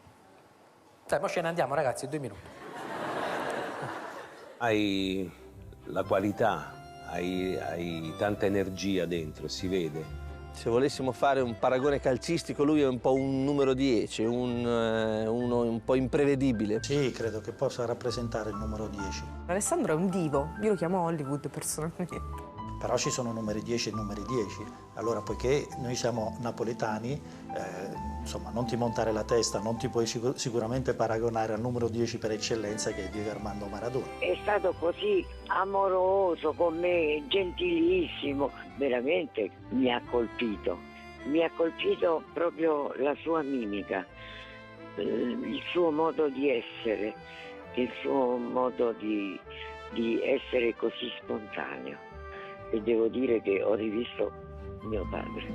Dai, mo ce ne andiamo, ragazzi, 2 minuti.
Hai la qualità, hai tanta energia dentro, si vede.
Se volessimo fare un paragone calcistico, lui è un po' un numero 10, uno un po' imprevedibile.
Sì, credo che possa rappresentare il numero 10.
Alessandro è un divo, io lo chiamo Hollywood personalmente.
Però ci sono numeri 10 e numeri 10. Allora, poiché noi siamo napoletani, insomma, non ti montare la testa, non ti puoi sicuramente paragonare al numero 10 per eccellenza che è Diego Armando Maradona.
È stato così amoroso con me, gentilissimo, veramente mi ha colpito. Mi ha colpito proprio la sua mimica, il suo modo di essere, il suo modo di essere così spontaneo. E devo dire che ho rivisto mio padre.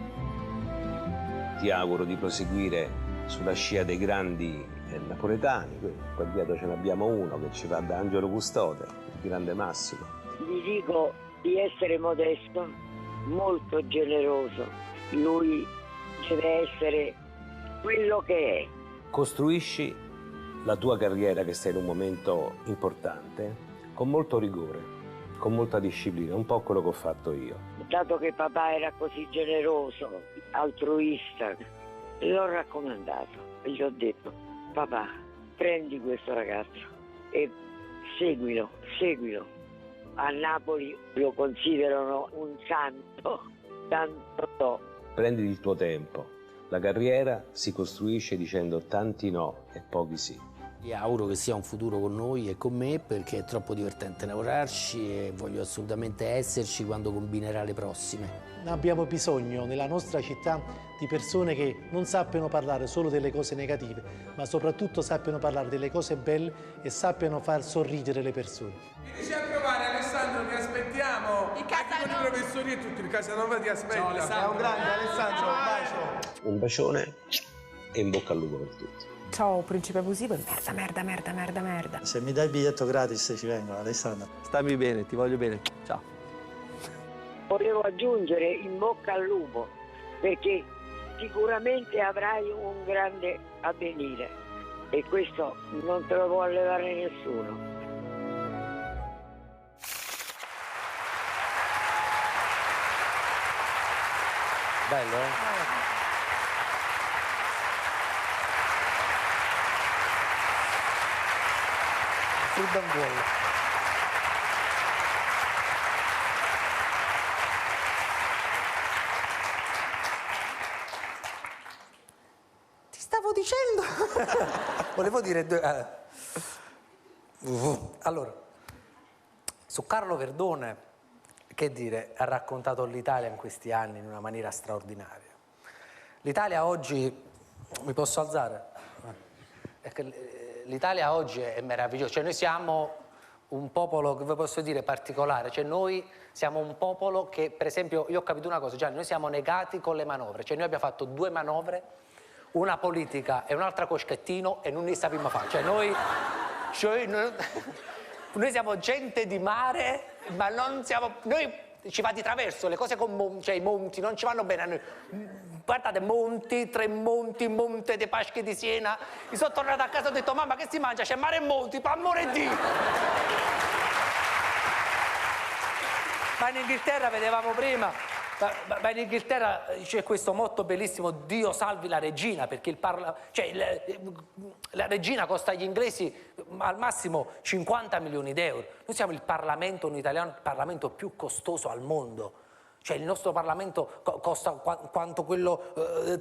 Ti auguro di proseguire sulla scia dei grandi napoletani. Qua dietro ce n'abbiamo uno che ci va da Angelo Custode, il grande Massimo.
Gli dico di essere modesto, molto generoso. Lui deve essere quello che è.
Costruisci la tua carriera, che stai in un momento importante, con molto rigore, con molta disciplina, un po' quello che ho fatto io.
Dato che papà era così generoso, altruista, l'ho raccomandato e gli ho detto: papà, prendi questo ragazzo e seguilo. A Napoli lo considerano un santo, tanto.
Prenditi il tuo tempo. La carriera si costruisce dicendo tanti no e pochi sì.
Gli auguro che sia un futuro con noi e con me, perché è troppo divertente lavorarci e voglio assolutamente esserci quando combinerà le prossime.
Abbiamo bisogno nella nostra città di persone che non sappiano parlare solo delle cose negative, ma soprattutto sappiano parlare delle cose belle e sappiano far sorridere le persone.
Vienici a trovare, Alessandro, ti aspettiamo. Anche con i professori e tutti, il Casanova ti aspetta.
Ciao Alessandro. È un grande Alessandro, un bacio.
un bacione e in bocca al lupo per tutti.
Ciao principe abusivo, merda, merda, merda, merda, merda.
Se mi dai il biglietto gratis ci vengo, Alessandro.
Stammi bene, ti voglio bene. Ciao.
Volevo aggiungere in bocca al lupo, perché sicuramente avrai un grande avvenire e questo non te lo può levare nessuno.
Bello, eh? Freedom Wall. Ti stavo dicendo. Volevo dire allora, su Carlo Verdone, che dire, ha raccontato l'Italia in questi anni in una maniera straordinaria. L'Italia oggi, mi posso alzare? L'Italia oggi è meravigliosa, cioè noi siamo un popolo, che vi posso dire, particolare, cioè noi siamo un popolo che, per esempio, io ho capito una cosa, Gianni, noi siamo negati con le manovre, cioè noi abbiamo fatto 2 manovre, una politica e un'altra coschettino e non ne sappiamo fare, cioè noi siamo gente di mare, ma non siamo, noi ci va di traverso, le cose con cioè i monti non ci vanno bene a noi. Guardate, monti, 3 monti, Monte dei Paschi di Siena. Mi sono tornato a casa e ho detto, mamma che si mangia? C'è mare e monti, per amore di Dio! Ma in Inghilterra, vedevamo prima, ma in Inghilterra c'è questo motto bellissimo, Dio salvi la regina, perché la regina costa agli inglesi al massimo 50 milioni d'euro. Noi siamo il Parlamento, un italiano, il Parlamento più costoso al mondo. Cioè il nostro Parlamento costa quanto quello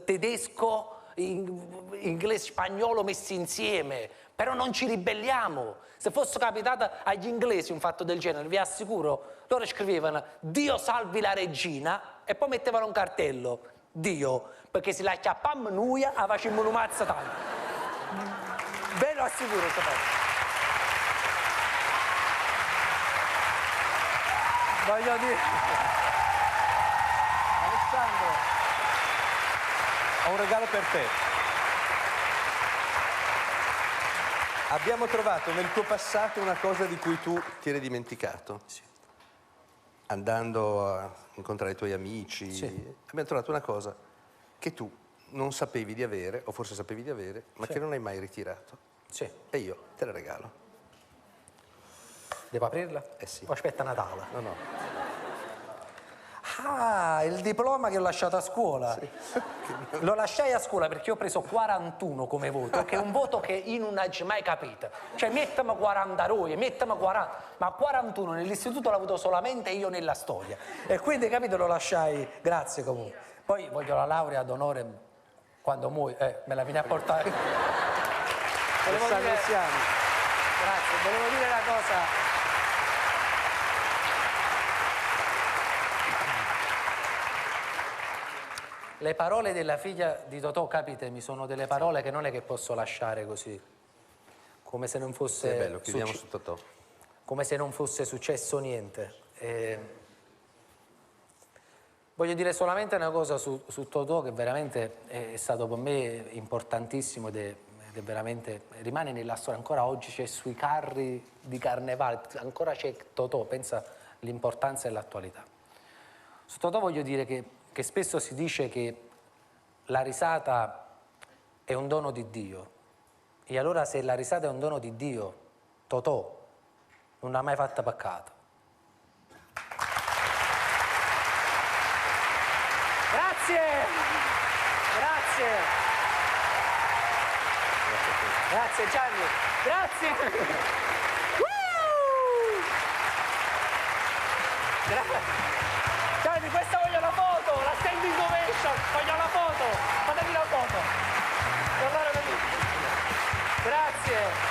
tedesco, inglese, spagnolo messi insieme, però non ci ribelliamo. Se fosse capitato agli inglesi un fatto del genere, vi assicuro, loro scrivevano Dio salvi la regina e poi mettevano un cartello, Dio, perché se la chiappammo noi la facciamo un mazzo tanto. Ve lo assicuro, voglio dire... Alessandro,
ho un regalo per te. Abbiamo trovato nel tuo passato una cosa di cui tu ti eri dimenticato. Sì. Andando a incontrare i tuoi amici. Sì. Abbiamo trovato una cosa che tu non sapevi di avere, o forse sapevi di avere, ma che non hai mai ritirato.
Sì.
E io te la regalo.
Devo aprirla?
Eh sì.
O aspetta Natale?
No.
Ah, il diploma che ho lasciato a scuola. Sì. Lo lasciai a scuola perché ho preso 41 come voto, che è un voto che io non ho mai capito. Cioè, mettami 40 roie, mettami 40, ma 41 nell'istituto l'ho avuto solamente io nella storia. E quindi, capito, lo lasciai, grazie comunque. Poi voglio la laurea d'onore quando muoio, me la vieni a portare. Volevo dire, grazie, volevo dire una cosa. Le parole della figlia di Totò, capitemi, sono delle parole che non è che posso lasciare così, come se non fosse...
È bello, chiudiamo su Totò.
Come se non fosse successo niente. Voglio dire solamente una cosa su Totò, che veramente è stato per me importantissimo ed è veramente, rimane nella storia, ancora oggi c'è sui carri di carnevale, ancora c'è Totò, pensa l'importanza e l'attualità. Su Totò voglio dire che spesso si dice che la risata è un dono di Dio. E allora se la risata è un dono di Dio, Totò non ha mai fatto peccato. Grazie! Grazie! Grazie Gianni! Grazie! Gianni, questa voglio la foto, la standing ovation, voglio la foto, fatemi la foto. Grazie.